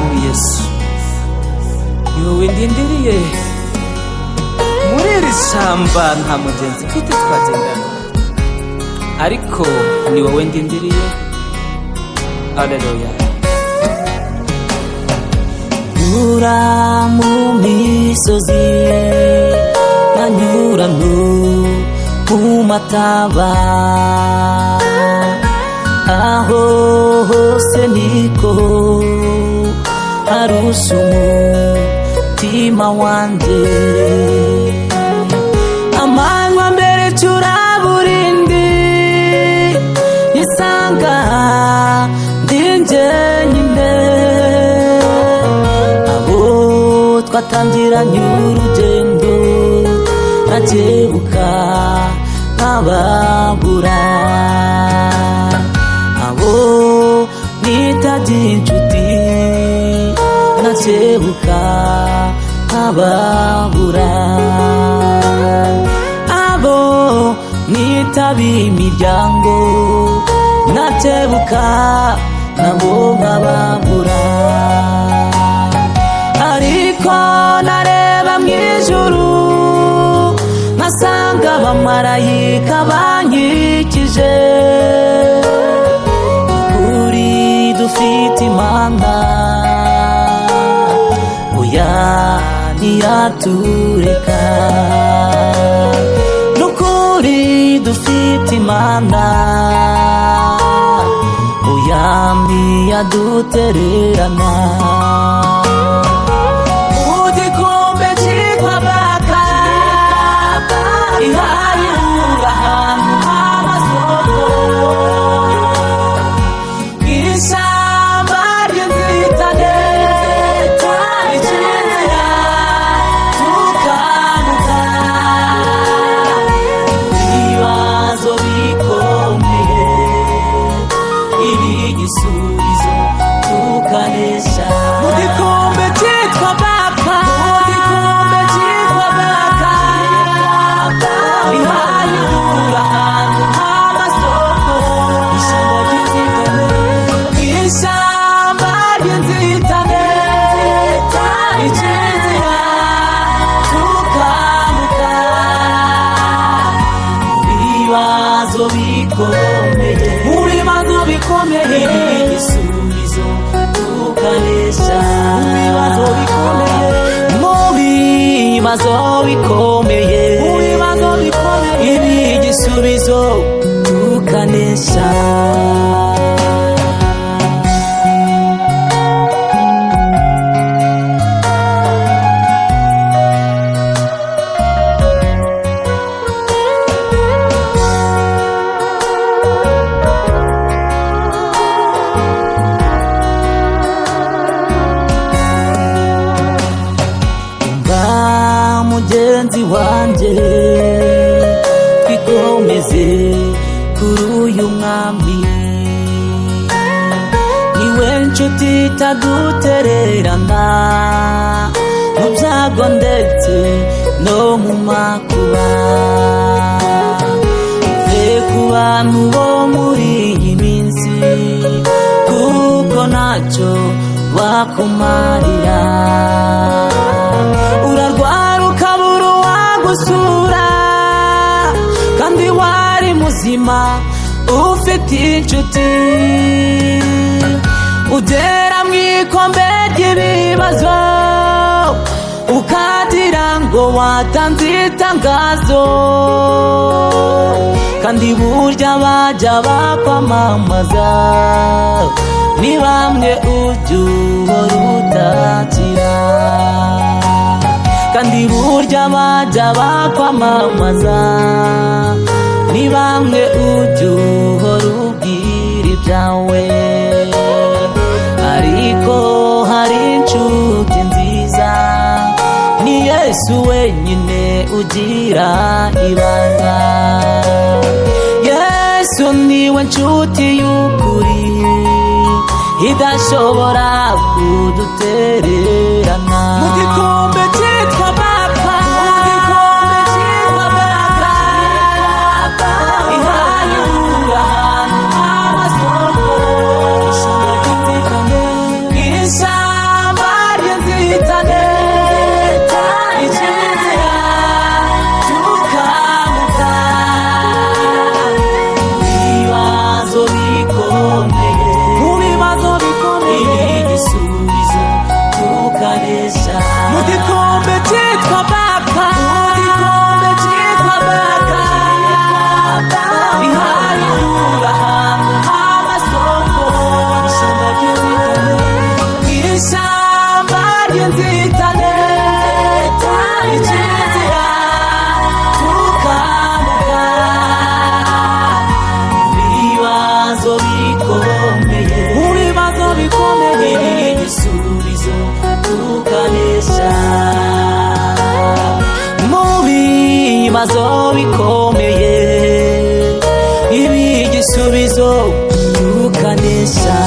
mwami Yesu, ni wowe ndindiriye. Muri iri shamba nta mugenzi mfite twagendana, ariko ni wowe ndindiriye. Haleluya. Nyura mu misozi, nkanyura no mu mataba, aho hose niko harusha umutima wanje. Amanywa mbere curaburindi, nisanga ndi njyenyine. Abo twatangiranye urugendo nkakebuka nkababura, abo nitaga inshuti nkakebuka nkababura, abo nitaba imiryango nkakebuka nabo nkababura. Ariko nareba mw'ijuru nkasanga abamarayika bankikije. Ukuri dufite Imana, oya ntiyatureka. N'ukuri dufite Imana, oya ntiyadutererana. Ugikombe cyitwa Baka, ihayura ahantu h'amasoko, ishyamba ry'inzitane twaricinzira tukamuka. Ibibazo bikomeye, ibi igisubizo tukanesha. Mu gikombe cyitwa Baka, mu gikombe cyitwa Baka, ihayura ahantu h'amasoko, ishyamba ry'inzitane twaricinzira tukamuka. Ibibazo bikomeye, mu bibazo bikomeye, igisubizo tukanesha. Mu bibazo bikomeye, mu bibazo bikomeye, mu bibazo bikomeye, ibi igisubizo tukanesha. Mugenzi wanje, twikomeze kuri uyu mwami. Niwe nshuti itadutererana, mu byago ndetse no mu makuba. Ve ku bantu bo muri iyi minsi, kuko ntacyo bakumarira. Urarwara ukabura uwagusura, kandi wari muzima ufite inshuti. Ugera mu ikombe ry'ibibazo, ukagira ngo watanze itangazo, kandi burya bajya bakwamamaza ni bamwe ujya uhora utakira. Kandi burya bajya bakwamamaza ni bamwe ujya uhora ubwira ibyawe. Ariko hari inshuti nziza, ni Yesu wenyine ugira ibanga. Yesu niwe nshuti y'ukuri, idashobora kudutererana. Mu gikombe cyitwa Baka, mu gikombe cyitwa Baka, ihayura ahantu h'amasoko, ishyamba ibibazo bikomeye, ibi igisubizo tukanesha.